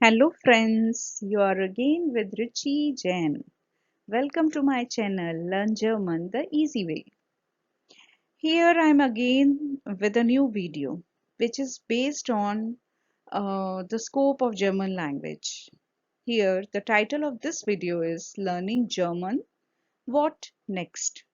Hello friends, you are again with Ruchi Jain. Welcome to my channel Learn German the Easy Way. Here I am again with a new video which is based on the scope of German language. Here the title of this video is Learning German, What Next?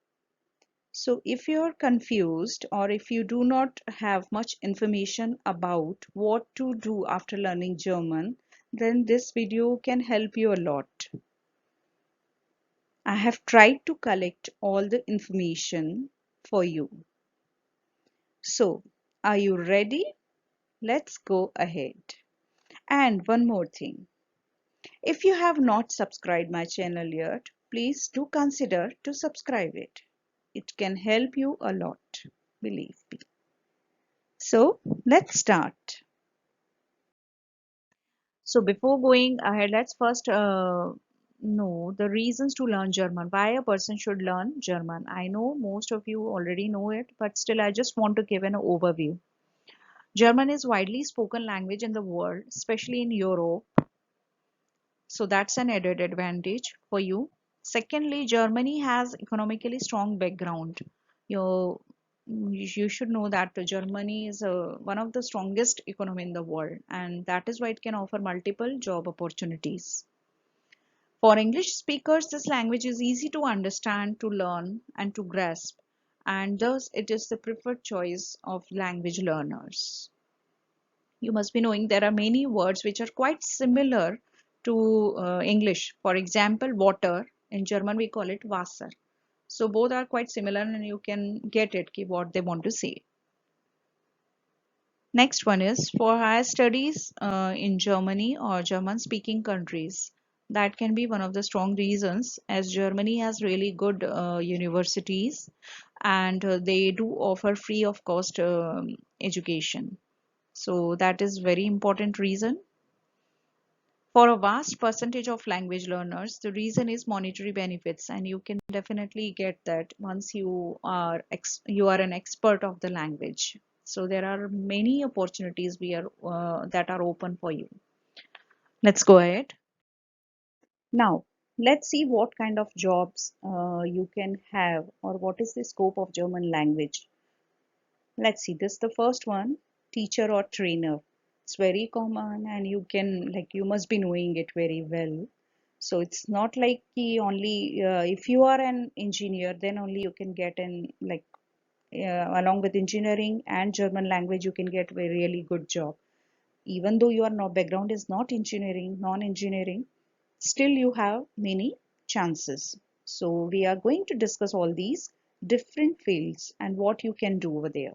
So if you are confused or if you do not have much information about what to do after learning German, then this video can help you a lot. I have tried to collect all the information for you. So, are you ready? Let's go ahead. And one more thing. If you have not subscribed my channel yet, please do consider to subscribe it. It can help you a lot, believe me. So, let's start. So before going ahead, let's first know the reasons to learn German. Why a person should learn German. I know most of you already know it, but still I just want to give an overview. German is widely spoken language in the world, especially in Europe. So that's an added advantage for you. Secondly, Germany has economically strong background. You you should know that Germany is one of the strongest economy in the world, and that is why it can offer multiple job opportunities. For English speakers, this language is easy to understand, to learn, and to grasp, and thus it is the preferred choice of language learners. You must be knowing there are many words which are quite similar to English. For example, water, in German we call it Wasser. So both are quite similar and you can get it what they want to say. Next one is for higher studies in Germany or German speaking countries. That can be one of the strong reasons as Germany has really good universities and they do offer free of cost education. So that is very important reason. For a vast percentage of language learners, the reason is monetary benefits, and you can definitely get that once you are an expert of the language. So there are many opportunities that are open for you. Let's go ahead. Now, let's see what kind of jobs you can have or what is the scope of German language. Let's see, this is the first one, teacher or trainer. It's very common and you must be knowing it very well. So it's not like only if you are an engineer, then only you can get in along with engineering and German language, you can get a really good job. Even though your background is not engineering, non-engineering, still you have many chances. So we are going to discuss all these different fields and what you can do over there.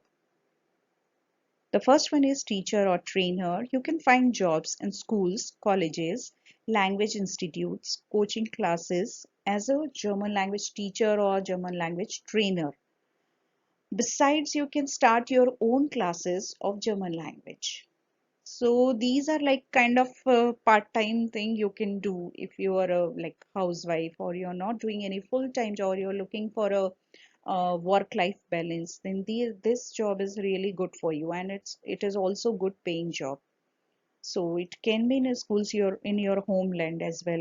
The first one is teacher or trainer. You can find jobs in schools, colleges, language institutes, coaching classes as a German language teacher or German language trainer. Besides, you can start your own classes of German language. So these are like kind of a part-time thing you can do if you are a housewife or you're not doing any full-time job or you're looking for a work-life balance, then this job is really good for you and it is also good paying job. So it can be in a schools in your homeland as well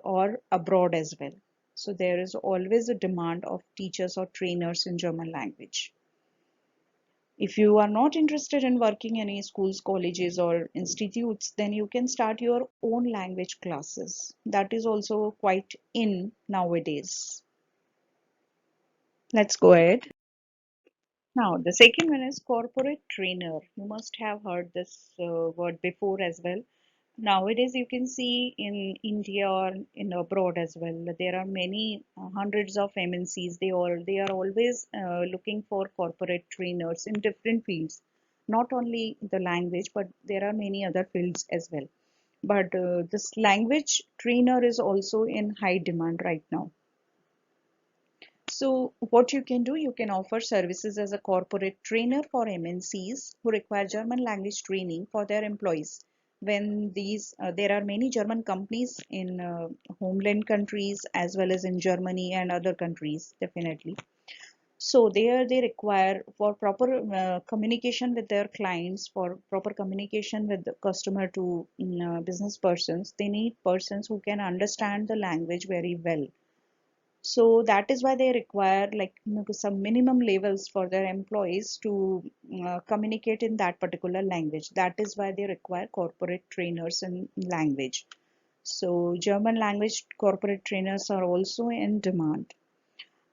or abroad as well. So there is always a demand of teachers or trainers in German language. If you are not interested in working in any schools, colleges, or institutes, then you can start your own language classes. That is also quite in nowadays. Let's go ahead. Now, the second one is corporate trainer. You must have heard this word before as well. Nowadays, you can see in India or in abroad as well, there are many hundreds of MNCs. They are always looking for corporate trainers in different fields, not only the language, but there are many other fields as well. But this language trainer is also in high demand right now. So what you can do, you can offer services as a corporate trainer for MNCs who require German language training for their employees. When there are many German companies in homeland countries as well as in Germany and other countries, definitely. So there they require for proper communication with their clients, for proper communication with the customer to business persons, they need persons who can understand the language very well. So that is why they require like some minimum levels for their employees to communicate in that particular language. That is why they require corporate trainers in language. So German language corporate trainers are also in demand.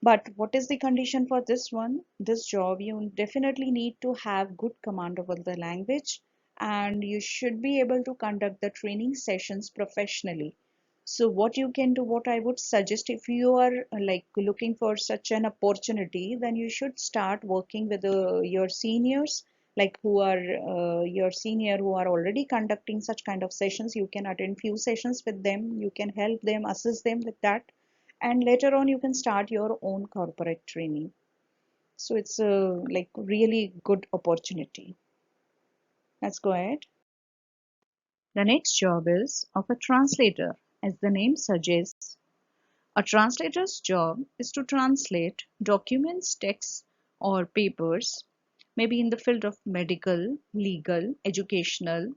But what is the condition for this one? This job, you definitely need to have good command over the language, and you should be able to conduct the training sessions professionally. So what you can do, what I would suggest, if you are like looking for such an opportunity, then you should start working with your seniors, like who are your senior who are already conducting such kind of sessions. You can attend few sessions with them, you can help them, assist them with that, and later on you can start your own corporate training. So it's a like really good opportunity. Let's go ahead. The next job is of a translator. As the name suggests, a translator's job is to translate documents, texts, or papers, maybe in the field of medical, legal, educational,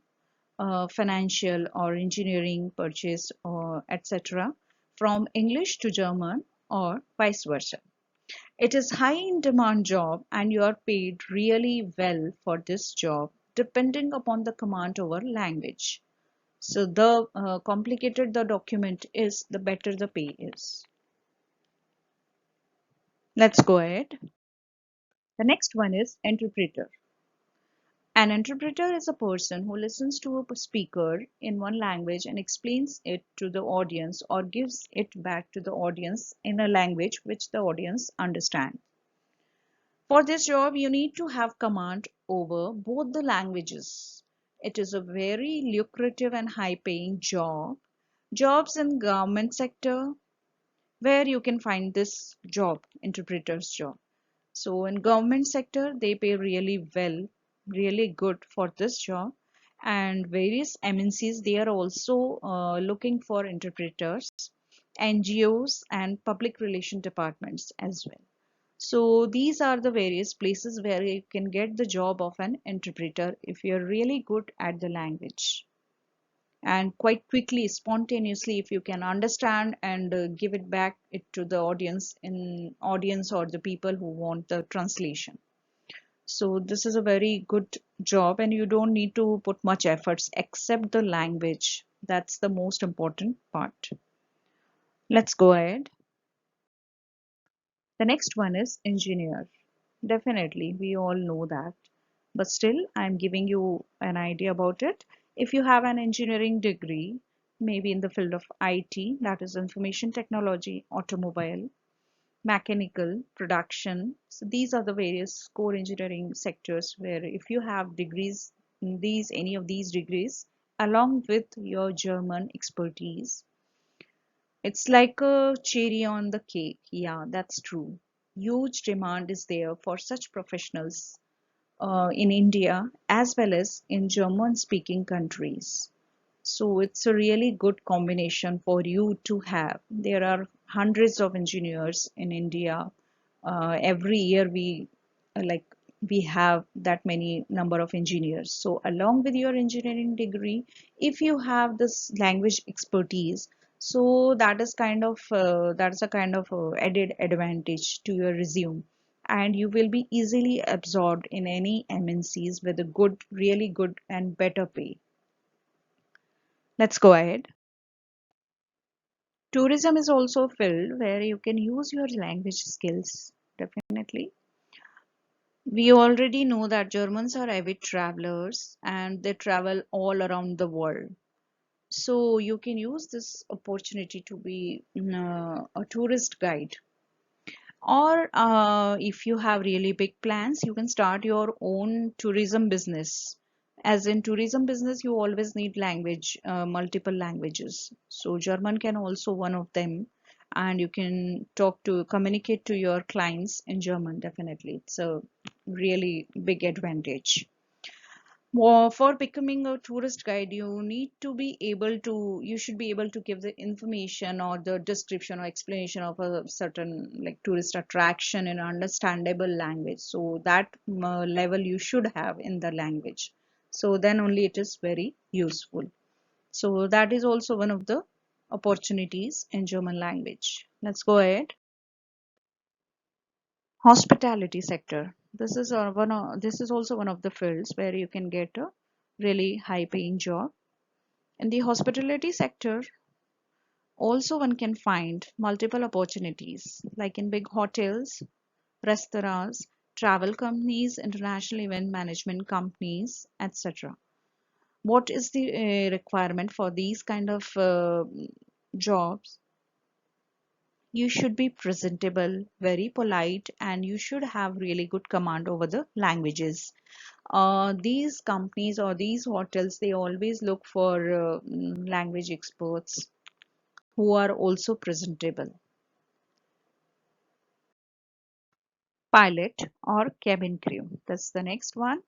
financial, or engineering, purchase, or etc., from English to German or vice versa. It is high in demand job and you are paid really well for this job depending upon the command over language. So the complicated the document is, the better the pay is. Let's go ahead. The next one is interpreter. An interpreter is a person who listens to a speaker in one language and explains it to the audience or gives it back to the audience in a language which the audience understands. For this job, you need to have command over both the languages. It is a very lucrative and high paying job. Jobs in government sector where you can find this job, interpreter's job. So in government sector, they pay really well, really good for this job. And various MNCs, they are also looking for interpreters, NGOs and public relation departments as well. So these are the various places where you can get the job of an interpreter if you're really good at the language. And quite quickly, spontaneously, if you can understand and give it back it to the audience or the people who want the translation. So this is a very good job and you don't need to put much efforts except the language. That's the most important part. Let's go ahead. The next one is engineer. Definitely, we all know that. But still, I'm giving you an idea about it. If you have an engineering degree, maybe in the field of IT, that is information technology, automobile, mechanical, production. So these are the various core engineering sectors where if you have degrees in these, any of these degrees, along with your German expertise, it's like a cherry on the cake. Yeah, that's true. Huge demand is there for such professionals in India as well as in German speaking countries. So it's a really good combination for you to have. There are hundreds of engineers in India. Every year like we have that many number of engineers. So along with your engineering degree, if you have this language expertise, so that is a kind of added advantage to your resume, and you will be easily absorbed in any MNCs with a good, really good and better pay. Let's go ahead. Tourism is also a field where you can use your language skills, definitely. We already know that Germans are avid travelers and they travel all around the world. So you can use this opportunity to be a tourist guide. Or if you have really big plans, you can start your own tourism business. As in tourism business, you always need language, multiple languages. So German can also one of them, and you can communicate to your clients in German. Definitely, it's a really big advantage. For becoming a tourist guide, you need to be able to, you should be able to give the information or the description or explanation of a certain like tourist attraction in understandable language. So that level you should have in the language. So then only it is very useful. So that is also one of the opportunities in German language. Let's go ahead. Hospitality sector. This is also one of the fields where you can get a really high paying job. In the hospitality sector, also one can find multiple opportunities like in big hotels, restaurants, travel companies, international event management companies, etc. What is the requirement for these kind of jobs? You should be presentable, very polite, and you should have really good command over the languages. These companies or these hotels, they always look for language experts who are also presentable. Pilot or cabin crew. That's the next one.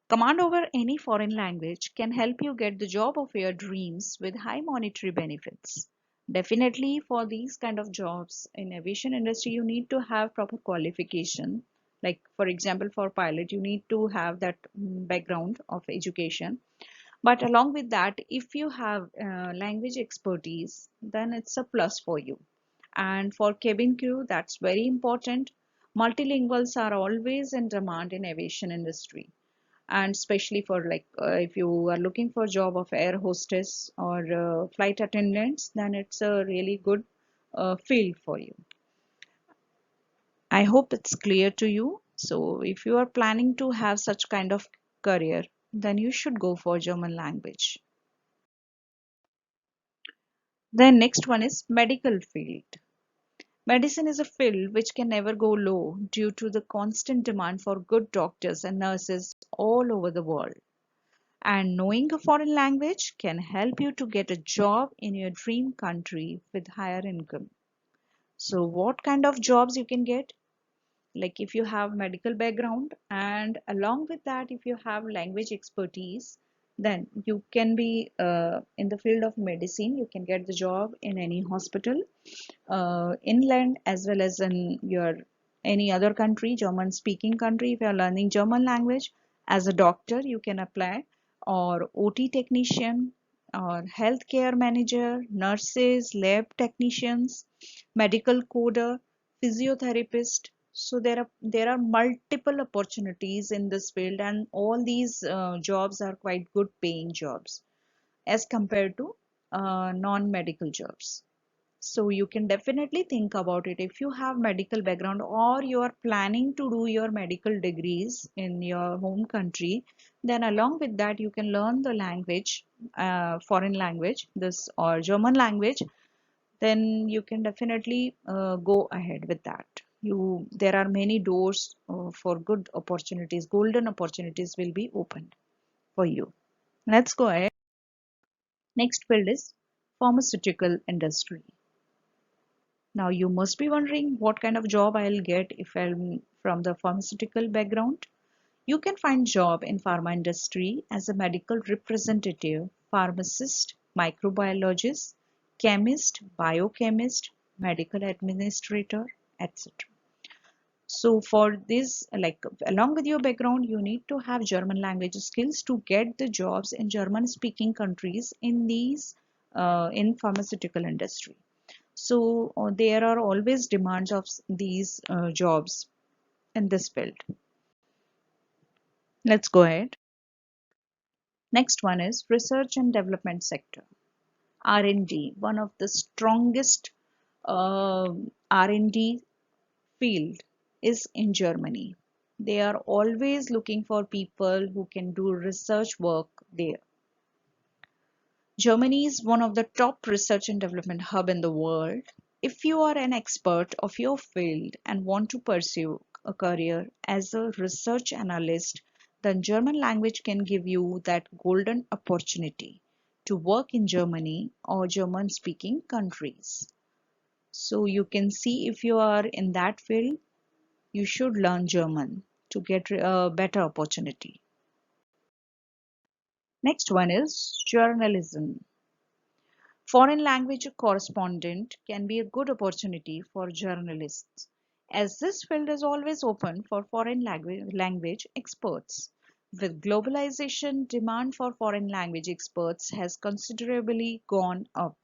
Command over any foreign language can help you get the job of your dreams with high monetary benefits. Definitely for these kind of jobs in aviation industry, you need to have proper qualification. Like for example, for pilot, you need to have that background of education. But along with that, if you have language expertise, then it's a plus for you. And for cabin crew, that's very important. Multilinguals are always in demand in aviation industry, and especially for like if you are looking for job of air hostess or flight attendants, then it's a really good field for you. I hope it's clear to you. So if you are planning to have such kind of career, then you should go for German language. Then next one is medical field. Medicine is a field which can never go low due to the constant demand for good doctors and nurses all over the world. And knowing a foreign language can help you to get a job in your dream country with higher income. So what kind of jobs you can get? Like if you have medical background and along with that if you have language expertise, then you can be in the field of medicine. You can get the job in any hospital, inland as well as in your any other country, German speaking country. If you are learning German language, as a doctor you can apply, or OT technician, or healthcare manager, nurses, lab technicians, medical coder, physiotherapist. So there are multiple opportunities in this field, and all these jobs are quite good paying jobs as compared to non-medical jobs. So you can definitely think about it. If you have medical background or you are planning to do your medical degrees in your home country, then along with that you can learn the language, foreign language, this or German language. Then you can definitely go ahead with that. There are many doors for good opportunities, golden opportunities will be opened for you. Let's go ahead. Next field is pharmaceutical industry. Now you must be wondering what kind of job I'll get if I'm from the pharmaceutical background. You can find job in pharma industry as a medical representative, pharmacist, microbiologist, chemist, biochemist, medical administrator, etc. So for this, like along with your background, you need to have German language skills to get the jobs in German speaking countries in these in pharmaceutical industry. So there are always demands of these jobs in this field. Let's go ahead. Next one is research and development sector. R&D, one of the strongest R&D field is in Germany. They are always looking for people who can do research work there. Germany is one of the top research and development hub in the world. If you are an expert of your field and want to pursue a career as a research analyst, then German language can give you that golden opportunity to work in Germany or German speaking countries. So you can see if you are in that field, you should learn German to get a better opportunity. Next one is journalism. Foreign language correspondent can be a good opportunity for journalists, as this field is always open for foreign language experts. With globalization, demand for foreign language experts has considerably gone up.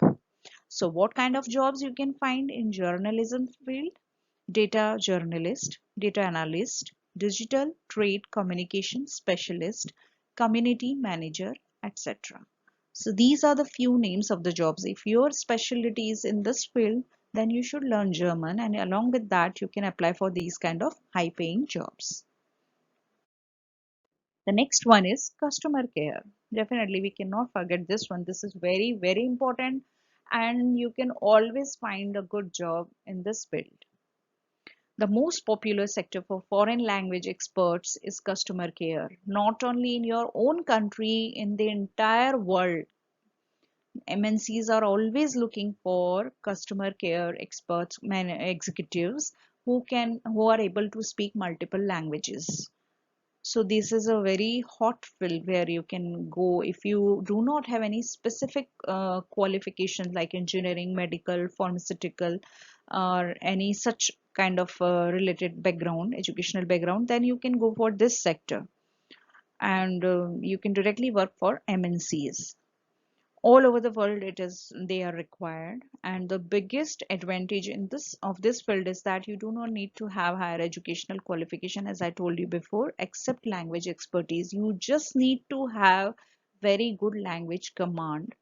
So what kind of jobs you can find in journalism field? Data journalist, data analyst, digital trade communication specialist, community manager, etc. So these are the few names of the jobs. If your specialty is in this field, then you should learn German, and along with that you can apply for these kind of high paying jobs. The next one is customer care. Definitely we cannot forget this one. This is very, very important, and you can always find a good job in this field. The most popular sector for foreign language experts is customer care. Not only in your own country, in the entire world, MNCs are always looking for customer care experts, executives who are able to speak multiple languages. So this is a very hot field where you can go if you do not have any specific qualifications like engineering, medical, pharmaceutical, or any such kind of related background, educational background, then you can go for this sector, and you can directly work for MNCs all over the world. It is they are required, and the biggest advantage in this field is that you do not need to have higher educational qualification, as I told you before, except language expertise. You just need to have very good language command,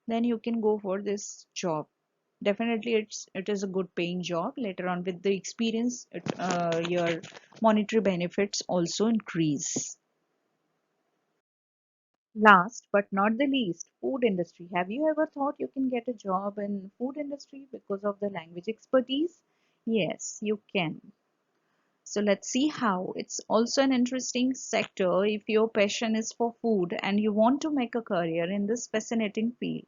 then you can go for this job. Definitely it is a good paying job. Later on with the experience, your monetary benefits also increase. Last but not the least, food industry. Have you ever thought you can get a job in food industry because of the language expertise? Yes, you can. So let's see how. It's also an interesting sector if your passion is for food and you want to make a career in this fascinating field.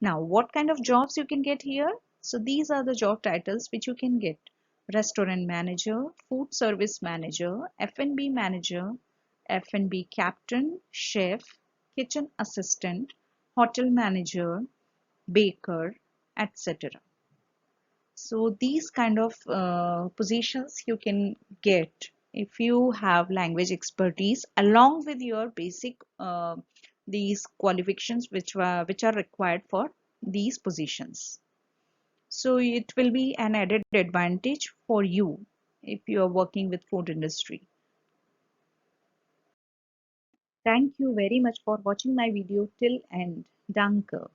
Now, what kind of jobs you can get here? So these are the job titles which you can get. Restaurant manager, food service manager, F&B manager, F&B captain, chef, kitchen assistant, hotel manager, baker, etc. So these kind of positions you can get if you have language expertise along with your basic these qualifications which are required for these positions. So it will be an added advantage for you if you are working with food industry. Thank you very much for watching my video till end. Danke.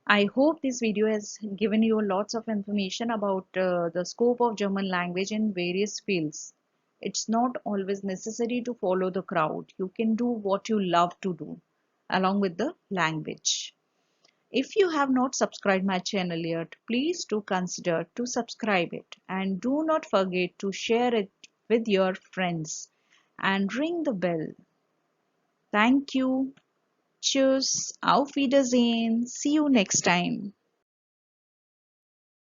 I hope this video has given you lots of information about the scope of German language in various fields. It's not always necessary to follow the crowd. You can do what you love to do along with the language. If you have not subscribed my channel yet, please do consider to subscribe it, and do not forget to share it with your friends and ring the bell. Thank you. Tschüss. Auf Wiedersehen. See you next time.